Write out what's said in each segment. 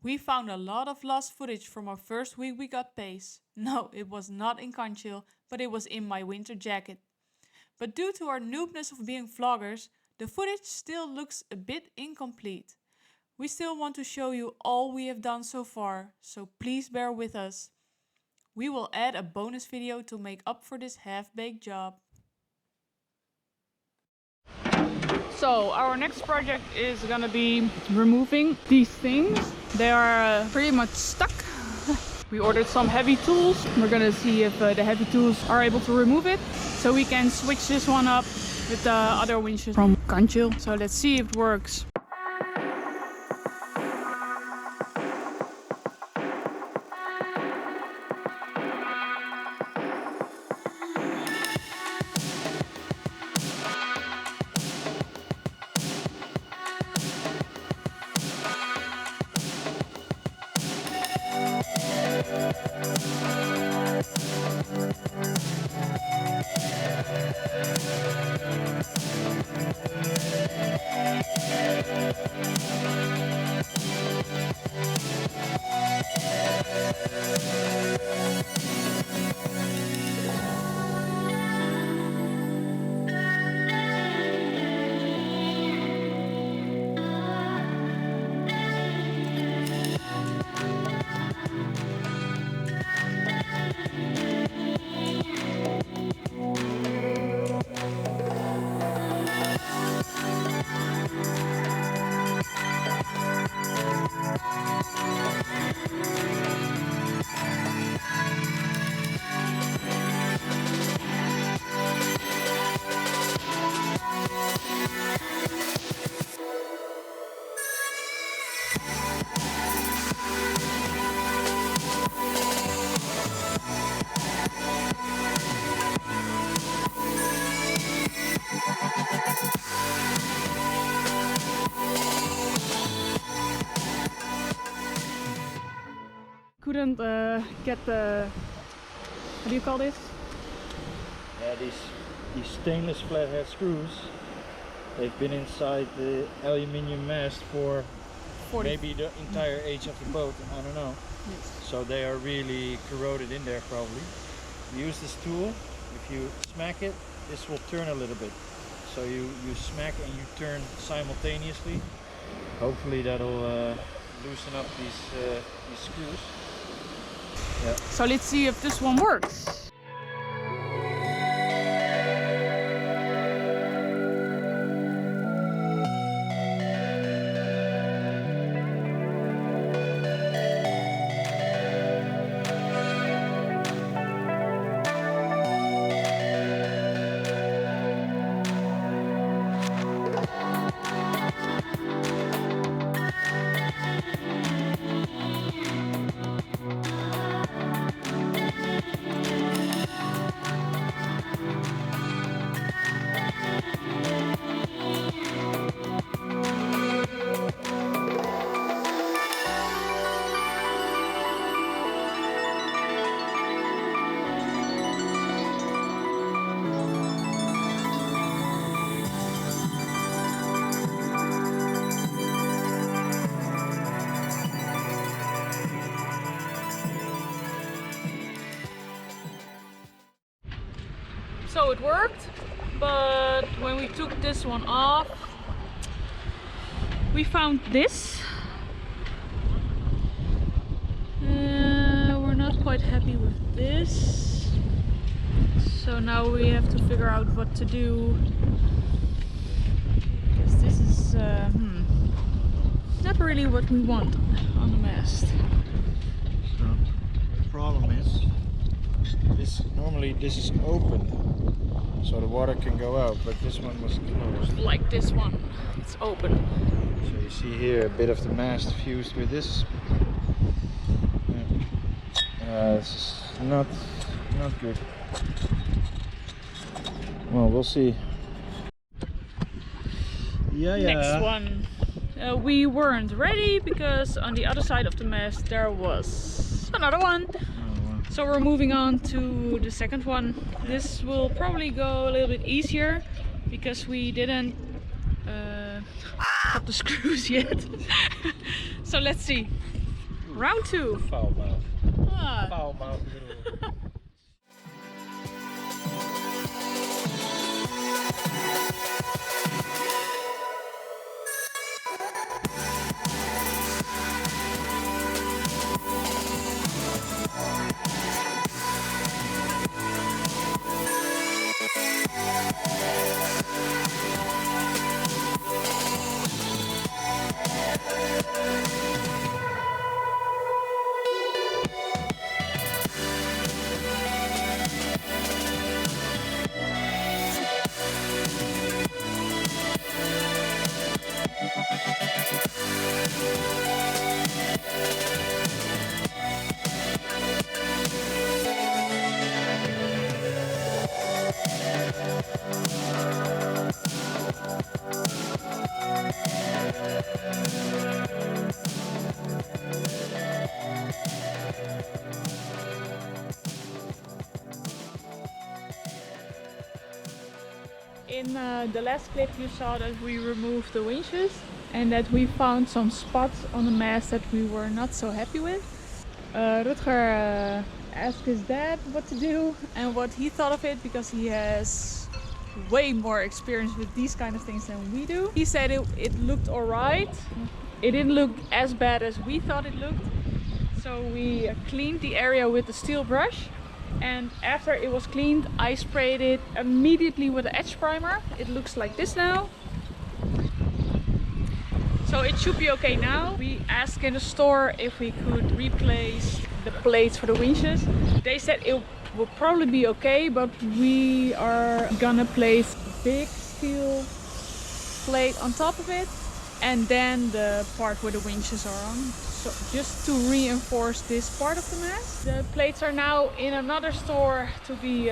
We found a lot of lost footage from our first week we got pace. No, it was not in Kanchil, but it was in my winter jacket. But due to our noobness of being vloggers, the footage still looks a bit incomplete. We still want to show you all we have done so far, so please bear with us. We will add a bonus video to make up for this half-baked job. So our next project is gonna be removing these things. They are pretty much stuck. We ordered some heavy tools. We're gonna see if the heavy tools are able to remove it, so we can switch this one up with the other winches from Kanchil. So let's see if it works. Couldn't get the, what do you call this? Yeah, these stainless flathead screws, they've been inside the aluminium mast for 40. maybe the entire age of the boat, I don't know. Yes. So they are really corroded in there probably. Use this tool, if you smack it, this will turn a little bit. So you smack and you turn simultaneously. Hopefully that'll loosen up these screws. Yeah. So let's see if this one works. So it worked, but when we took this one off, we found this. We're not quite happy with this. So now we have to figure out what to do. Because this is not really what we want on the mast. So the problem is, normally this is open, so the water can go out, but this one was closed. Like this one, it's open. So you see here a bit of the mast fused with this. This is not good. Well, we'll see. Next one. We weren't ready because on the other side of the mast there was another one. So we're moving on to the second one. This will probably go a little bit easier because we didn't put the screws yet. So let's see. Round 2. Foul mouth. Ah. Foul mouth little. In the last clip you saw that we removed the winches and that we found some spots on the mast that we were not so happy with. Rutger asked his dad what to do and what he thought of it because he has way more experience with these kind of things than we do. He said it looked alright. It didn't look as bad as we thought it looked. So we cleaned the area with the steel brush. And after it was cleaned, I sprayed it immediately with the edge primer. It looks like this now. So it should be okay now. We asked in the store if we could replace the plates for the winches. They said it will probably be okay, but we are gonna place a big steel plate on top of it and then the part where the winches are on. So just to reinforce this part of the mast. The plates are now in another store to be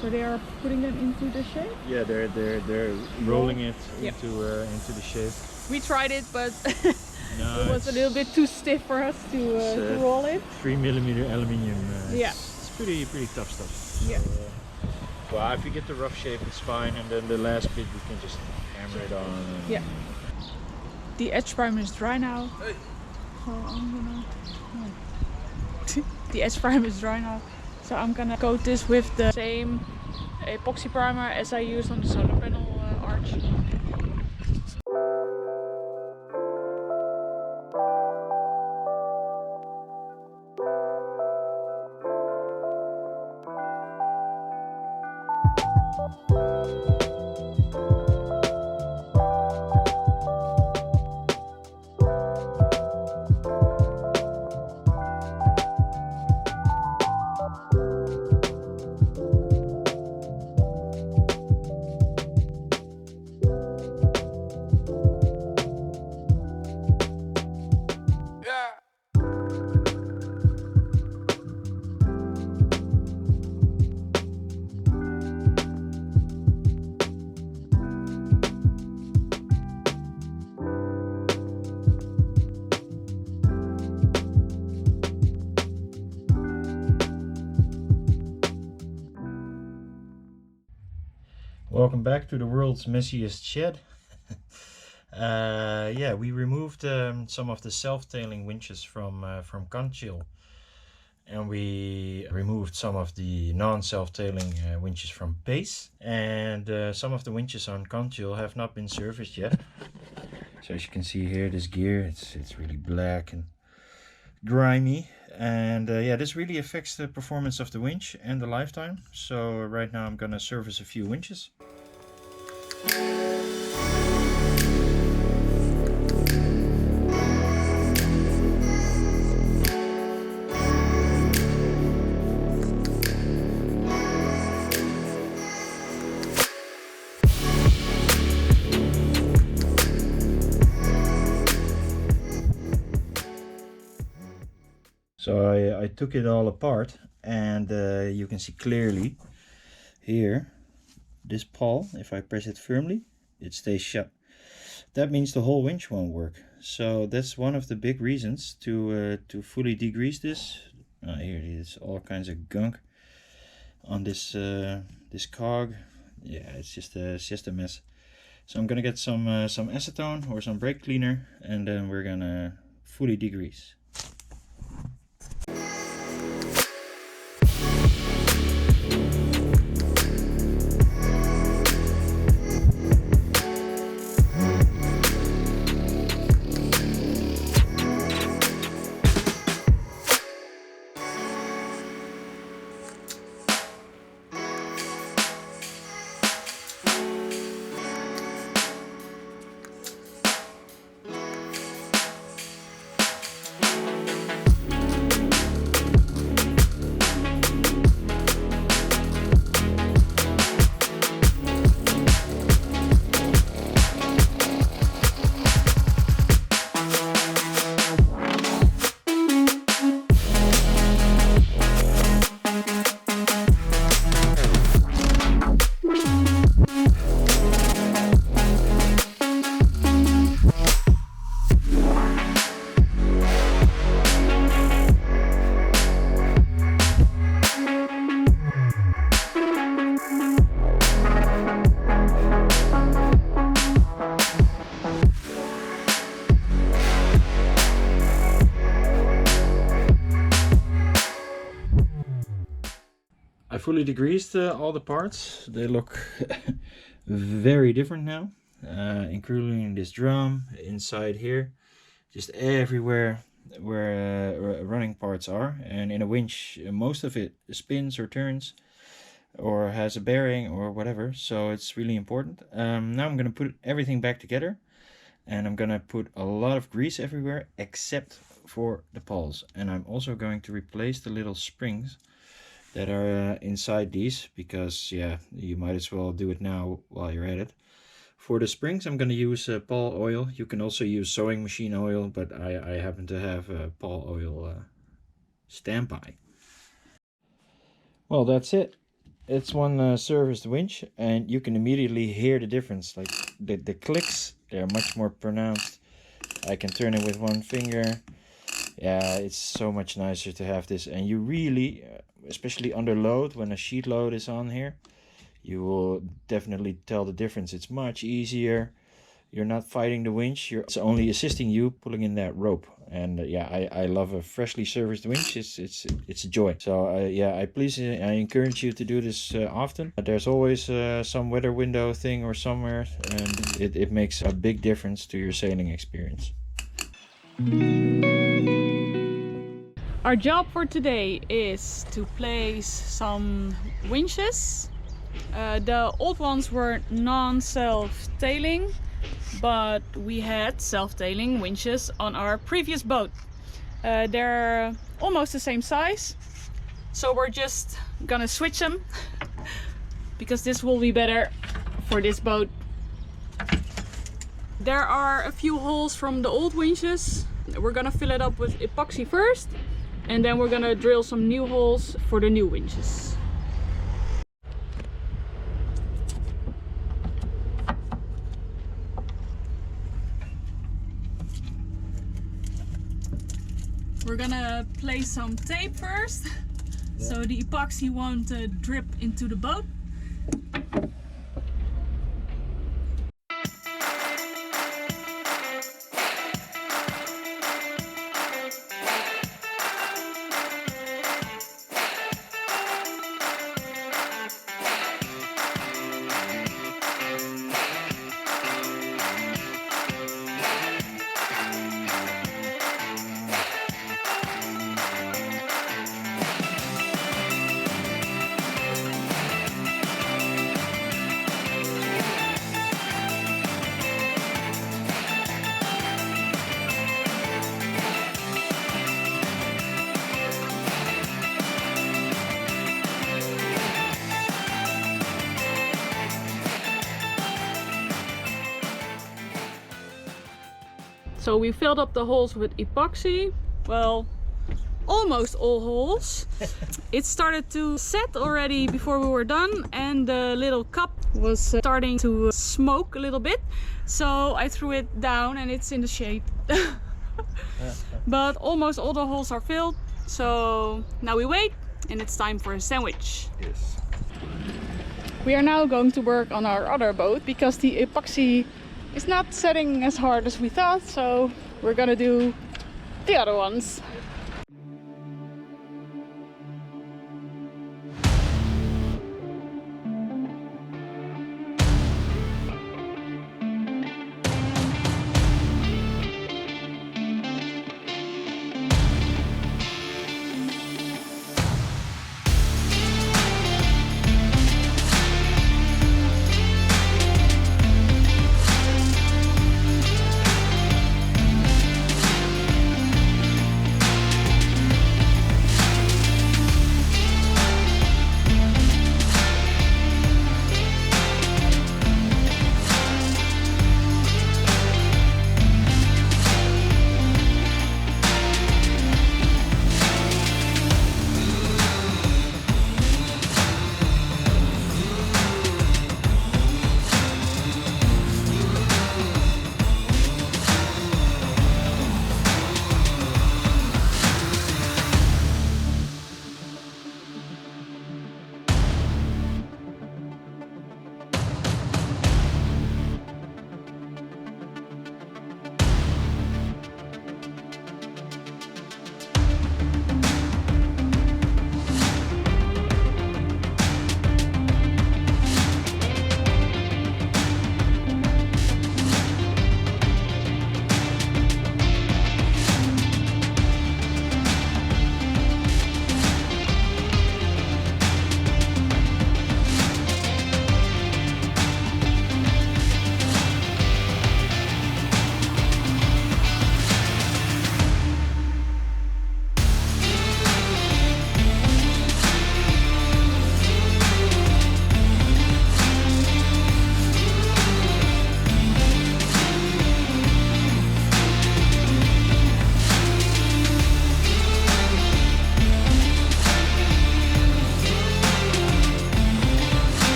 so they are putting them into the shape. Yeah, they're rolling it into the shape. We tried it, but No, it was a little bit too stiff for us to roll it. 3mm aluminium. Yeah, it's pretty tough stuff. Yeah. So, well, if you get the rough shape, it's fine, and then the last bit we can just hammer it on. Yeah. The edge primer is dry now. So I'm gonna. The edge primer is dry now. So I'm gonna coat this with the same epoxy primer as I used on the solar panel arch. Welcome back to the world's messiest shed. Yeah, we removed some of the self-tailing winches from Conchill, and we removed some of the non-self-tailing winches from Pace, and some of the winches on Conchill have not been serviced yet. So as you can see here, this gear, it's really black and grimy, and yeah, this really affects the performance of the winch and the lifetime. So right now I'm gonna service a few winches. So I took it all apart, and you can see clearly here, this pawl, if I press it firmly, it stays shut. That means the whole winch won't work. So that's one of the big reasons to fully degrease this. Here it is, all kinds of gunk on this this cog. Yeah, it's just a mess. So I'm gonna get some acetone or some brake cleaner, and then we're gonna fully degrease. I fully degreased all the parts. They look very different now, including this drum inside here, just everywhere where running parts are. And in a winch, most of it spins or turns or has a bearing or whatever, so it's really important. Now I'm going to put everything back together, and I'm going to put a lot of grease everywhere except for the pawls. And I'm also going to replace the little springs that are inside these, because yeah, you might as well do it now while you're at it. For the springs, I'm going to use pawl oil. You can also use sewing machine oil, but I happen to have pawl oil standby. Well, that's it. It's one serviced winch, and you can immediately hear the difference. Like the clicks, they're much more pronounced. I can turn it with one finger. Yeah, it's so much nicer to have this, and you really, especially under load, when a sheet load is on here, you will definitely tell the difference. It's much easier. You're not fighting the winch. It's only assisting you pulling in that rope. And yeah, I love a freshly serviced winch. It's a joy. So yeah, I encourage you to do this often. There's always some weather window thing or somewhere, and it makes a big difference to your sailing experience. Our job for today is to place some winches. The old ones were non-self-tailing, but we had self-tailing winches on our previous boat. They're almost the same size, so we're just gonna switch them because this will be better for this boat. There are a few holes from the old winches. We're gonna fill it up with epoxy first, and then we're gonna drill some new holes for the new winches. We're gonna place some tape first, so the epoxy won't drip into the boat. So we filled up the holes with epoxy. Well, almost all holes. It started to set already before we were done, and the little cup was starting to smoke a little bit. So I threw it down and it's in the shade. But almost all the holes are filled. So now we wait, and it's time for a sandwich. Yes. We are now going to work on our other boat because the epoxy is not setting as hard as we thought. So we're gonna do the other ones.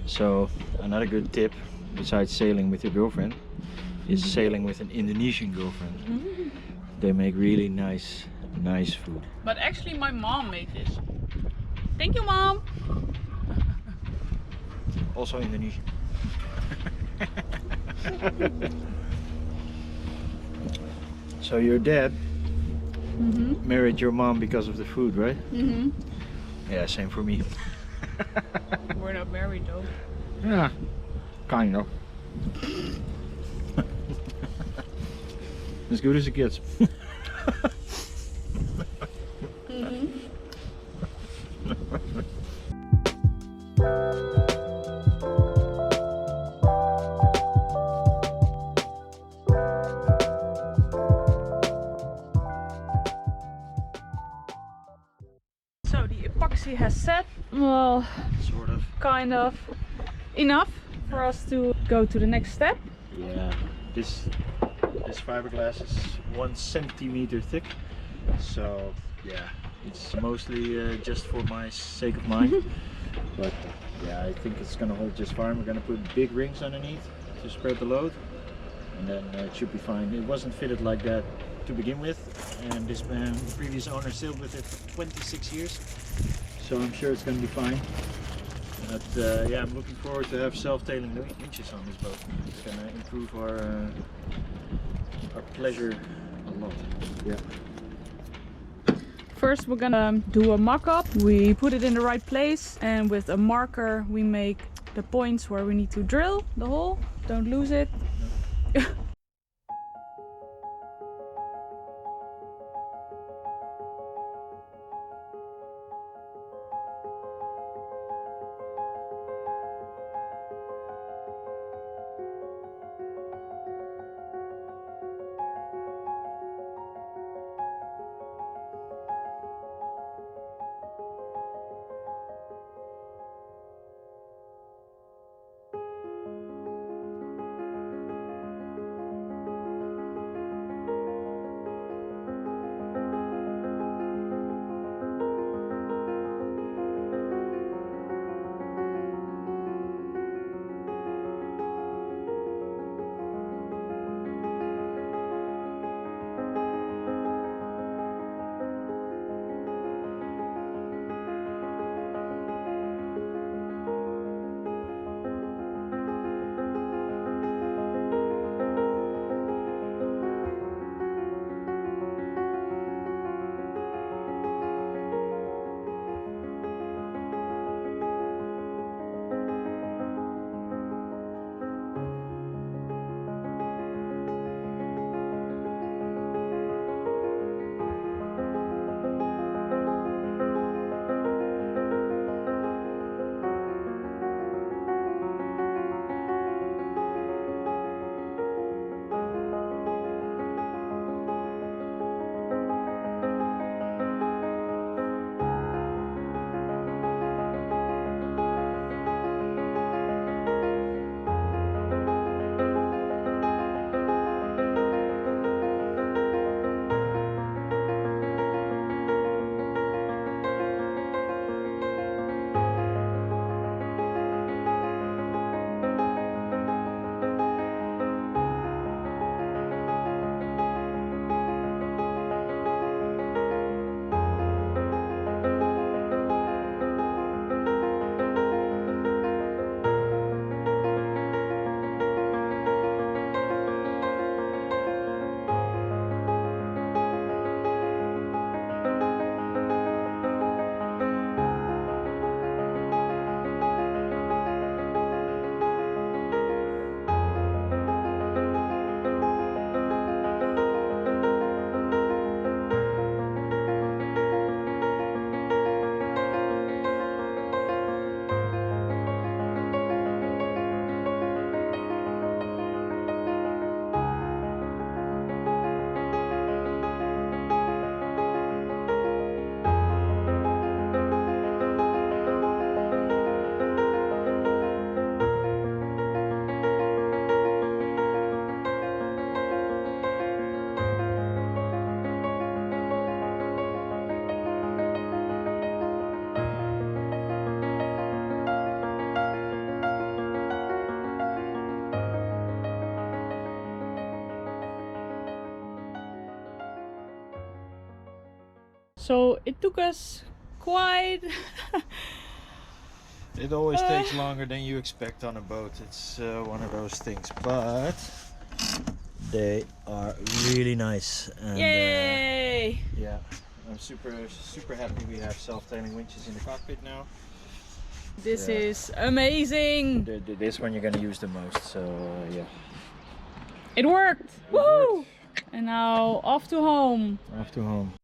So another good tip, besides sailing with your girlfriend, is sailing with an Indonesian girlfriend. They make really nice food. But actually my mom made this. Thank you, Mom! Also Indonesian. So your dad married your mom because of the food, right? Yeah, same for me. We're not married though. Yeah, kind of. As good as it gets. So the epoxy has set. Well, Sort of. kind of enough for us to go to the next step. Yeah, this fiberglass is 1 centimeter thick, so yeah, it's mostly just for my sake of mine. But yeah, I think it's gonna hold just fine. We're gonna put big rings underneath to spread the load, and then it should be fine. It wasn't fitted like that to begin with, and this man, the previous owner, sailed with it for 26 years, so I'm sure it's gonna be fine. But yeah, I'm looking forward to have self-tailing winches on this boat. It's gonna improve our pleasure a lot. Yeah. First we're gonna do a mock-up. We put it in the right place and with a marker we make the points where we need to drill the hole. Don't lose it. So it took us quite It always takes longer than you expect on a boat. It's one of those things, but they are really nice. And, yay! yeah, I'm super happy we have self-tailing winches in the cockpit now. This is amazing. This one you're gonna use the most. So yeah. It worked. Woo! And now off to home. Off to home.